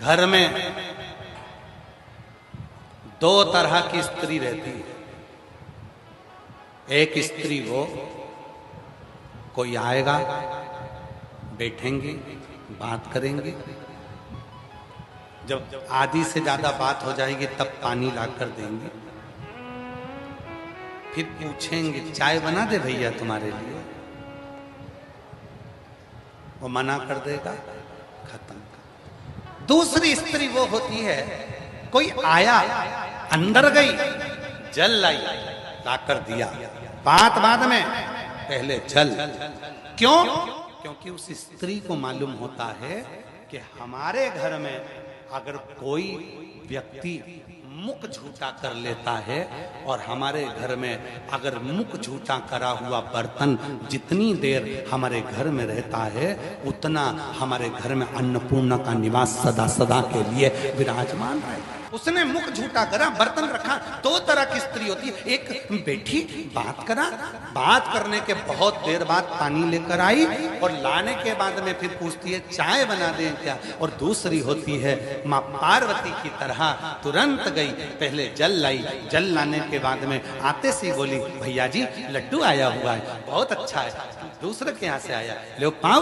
घर में दो तरह की स्त्री रहती है। एक स्त्री वो, कोई आएगा, बैठेंगे, बात करेंगे, जब आधी से ज्यादा बात हो जाएगी तब पानी लाकर देंगे, फिर पूछेंगे चाय बना दे भैया तुम्हारे लिए, वो मना कर देगा, खत्म। दूसरी स्त्री वो होती है, कोई आया, अंदर गई, जल लाई, लाकर दिया, बात बाद में, पहले जल। क्यों? क्योंकि उस स्त्री को मालूम होता है कि हमारे घर में अगर कोई व्यक्ति मुख झूठा कर लेता है और हमारे घर में अगर मुख झूठा करा हुआ बर्तन जितनी देर हमारे घर में रहता है उतना हमारे घर में अन्नपूर्णा का निवास सदा सदा के लिए विराजमान रहेगा। उसने मुख झूठा करा, बर्तन रखा। दो तरह की स्त्री होती है, एक बैठी बात करा, बात करने के बहुत देर बाद पानी लेकर आई और लाने के बाद में फिर पूछती है चाय बना दें क्या, और दूसरी होती है माँ पार्वती की तरह तुरंत गई, पहले जल लाई, जल लाने के बाद में आते सी बोली भैया जी लड्डू आया हुआ है, बहुत अच्छा है, दूसरे के यहाँ से आया, ले पाओ।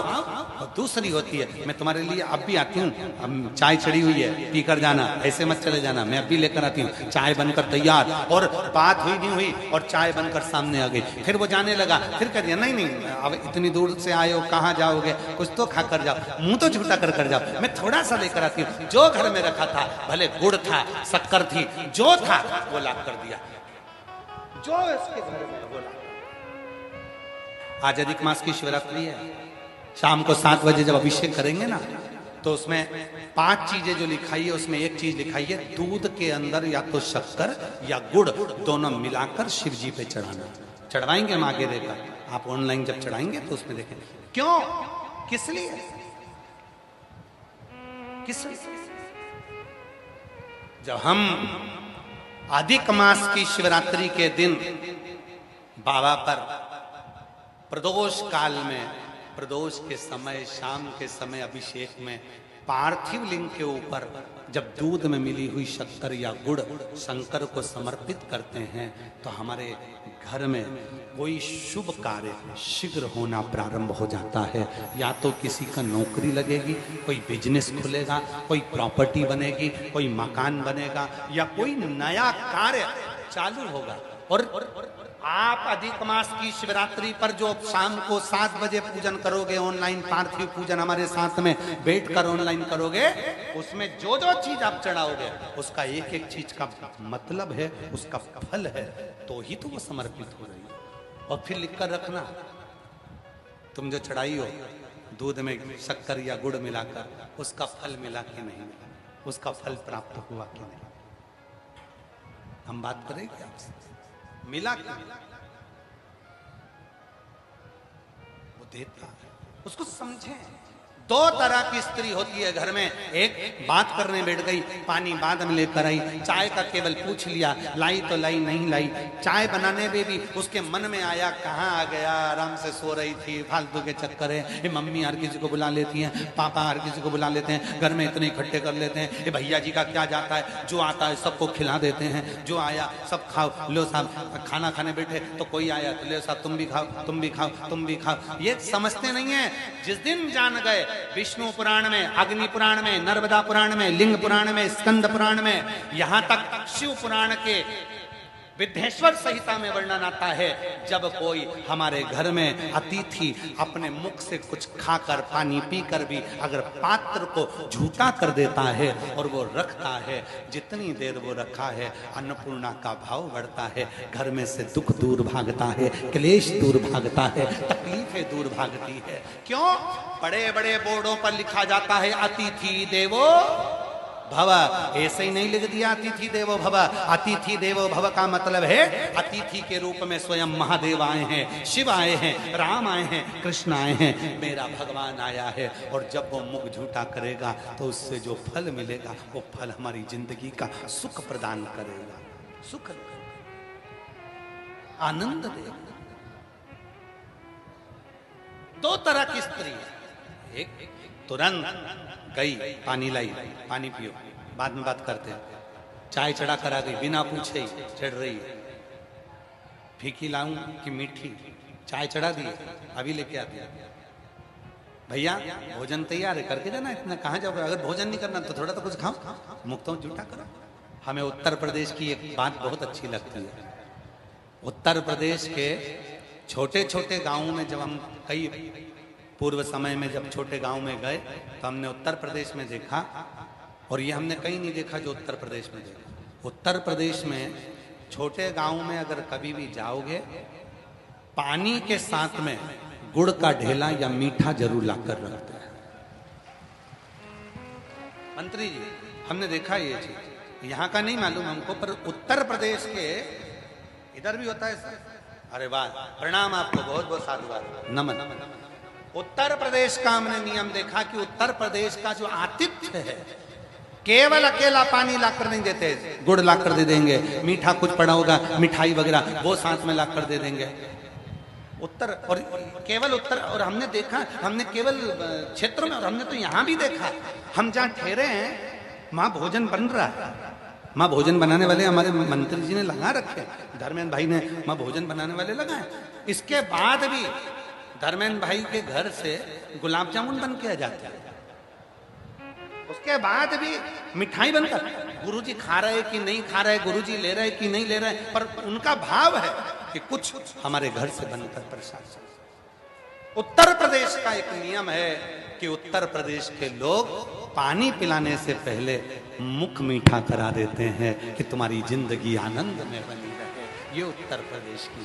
और दूसरी होती है मैं तुम्हारे लिए अब भी आती हूँ, चाय चढ़ी हुई है, पीकर जाना, ऐसे मत चले जाना, मैं अभी लेकर आती हूँ, चाय बनकर तैयार। और बात हुई नहीं हुई और चाय बनकर सामने आ गई। फिर वो जाने लगा, फिर कह दिया नहीं नहीं अब इतनी दूर से आए हो, कहाँ जाओगे, कुछ तो खा कर जाओ, मुंह तो झूठा कर जाओ, मैं थोड़ा सा लेकर आती हूँ। जो घर में रखा था, भले गुड़ था, शक्कर थी, जो था वो ला कर दिया, जो इसके घर में वो ला। आज अधिक मास की शिवरात्रि है, शाम को 7 बजे जब अभिषेक करेंगे ना, तो उसमें 5 चीजें जो लिखाई है उसमें एक चीज लिखाई है, दूध के अंदर या तो शक्कर या गुड़ दोनों मिलाकर शिव जी पे चढ़ाना। चढ़वाएंगे हम आगे देखा, आप ऑनलाइन जब चढ़ाएंगे तो उसमें देखेंगे। क्यों, किस लिए, किस लिए? जब हम अधिक मास की शिवरात्रि के दिन बाबा पर प्रदोष काल में, प्रदोष के समय, शाम के समय अभिषेक में पार्थिव लिंग के ऊपर जब दूध में मिली हुई शक्कर या गुड़ शंकर को समर्पित करते हैं तो हमारे घर में कोई शुभ कार्य शीघ्र होना प्रारंभ हो जाता है। या तो किसी का नौकरी लगेगी, कोई बिजनेस खुलेगा, कोई प्रॉपर्टी बनेगी, कोई मकान बनेगा, या कोई नया कार्य चालू होगा। और आप अधिक मास की शिवरात्रि पर जो शाम को 7 बजे पूजन करोगे, ऑनलाइन पार्थिव पूजन हमारे साथ में बैठकर ऑनलाइन करोगे, उसमें जो जो चीज आप चढ़ाओगे उसका एक एक चीज का मतलब है, उसका फल है, तो ही तो वो समर्पित हो रही है। और फिर लिखकर रखना, तुम जो चढ़ाई हो दूध में शक्कर या गुड़ मिलाकर, उसका फल मिला कि नहीं मिला, उसका फल प्राप्त हुआ कि नहीं। हम बात करेंगे आपसे, मिला क्या, वो देता है, उसको समझें। 2 तरह की स्त्री होती है घर में, एक बात करने बैठ गई, पानी बाद में लेकर आई, चाय का केवल पूछ लिया, लाई तो लाई, नहीं लाई। चाय बनाने में भी उसके मन में आया, कहाँ आ गया, आराम से सो रही थी, फालतू के चक्कर है, ये मम्मी हर किसी को बुला लेती हैं, पापा हर किसी को बुला लेते हैं, घर में इतने इकट्ठे कर लेते हैं, ये भैया जी का क्या जाता है, जो आता है सबको खिला देते हैं, जो आया सब खाओ, लो साहब खाना खाने बैठे तो कोई आया तो ले साहब तुम भी खाओ, तुम भी खाओ, तुम भी खाओ। ये समझते नहीं है। जिस दिन जान गए विष्णु पुराण में, अग्नि पुराण में, नर्मदा पुराण में, लिंग पुराण में, स्कंद पुराण में, यहां तक शिव पुराण के विद्येश्वर संहिता में वर्णन आता है, जब कोई हमारे घर में अतिथि अपने मुख से कुछ खाकर, पानी पीकर भी अगर पात्र को झूठा कर देता है और वो रखता है, जितनी देर वो रखा है अन्नपूर्णा का भाव बढ़ता है, घर में से दुख दूर भागता है, क्लेश दूर भागता है, तकलीफें दूर भागती है। क्यों? बड़े बड़े बोर्डों पर लिखा जाता है अतिथि देवो भव, ऐसे ही नहीं लिख दिया अतिथि देवो भव। अतिथि देवो भव का मतलब है अतिथि के रूप में स्वयं महादेव आए हैं, शिव आए हैं, राम आए हैं, कृष्ण आए हैं, मेरा भगवान आया है। और जब वो मुख झूठा करेगा तो उससे जो फल मिलेगा वो फल हमारी जिंदगी का सुख प्रदान करेगा, सुख आनंद देगा। 2 तरह की स्त्री है, एक तुरंत गई, पानी लाई, पानी पियो, बाद में बात करते हैं। चाय चढ़ा कर आ गई, बिना पूछे ही चढ़ रही है। फीकी लाऊं कि मीठी? चाय चढ़ा दी, अभी लेके आ दिया। भैया भोजन तैयार है, करके जाना, इतना कहाँ जाओगे? अगर भोजन नहीं करना तो थोड़ा तो कुछ खाओ, मुक्तों जूठा करो। हमें उत्तर प्रदेश की एक बात बहुत अच्छी लगती है। उत्तर प्रदेश के छोटे छोटे गांवों में जब हम कई पूर्व समय में जब छोटे गांव में गए तो हमने उत्तर प्रदेश में देखा, और ये हमने कहीं नहीं देखा जो उत्तर प्रदेश में देखा। उत्तर प्रदेश में छोटे गांव में अगर कभी भी जाओगे, पानी के साथ में गुड़ का ढेला या मीठा जरूर लाकर रखते हैं। मंत्री जी हमने देखा ये चीज, यहाँ का नहीं मालूम हमको, पर उत्तर प्रदेश के इधर भी होता है सर। अरे वाह, प्रणाम आपको, बहुत बहुत साधुवाद, नमन। उत्तर प्रदेश का हमने नियम देखा कि उत्तर प्रदेश का जो आतिथ्य है, केवल अकेला पानी लाकर नहीं देते, गुड़ लाकर दे देंगे, मीठा कुछ पड़ा होगा, मिठाई वगैरह वो साथ में लाकर दे देंगे। उत्तर, और केवल उत्तर, और हमने देखा, हमने केवल क्षेत्रों में, और हमने तो यहाँ भी देखा, हम जहाँ ठहरे हैं वहाँ भोजन बन रहा है, माँ भोजन बनाने वाले हमारे मंत्री जी ने लगा रखे, धर्मेंद्र भाई ने माँ भोजन बनाने वाले लगाए। इसके बाद भी धर्मेंद्र भाई के घर से गुलाब जामुन बन के आ जाते हैं, उसके बाद भी मिठाई बनकर, गुरुजी खा रहे कि नहीं खा रहे, गुरुजी ले रहे कि नहीं ले रहे, पर उनका भाव है कि कुछ हमारे घर से बनकर प्रसाद। उत्तर प्रदेश का एक नियम है कि उत्तर प्रदेश के लोग पानी पिलाने से पहले मुख मीठा करा देते हैं कि तुम्हारी जिंदगी आनंद में बनी रहे। ये उत्तर प्रदेश की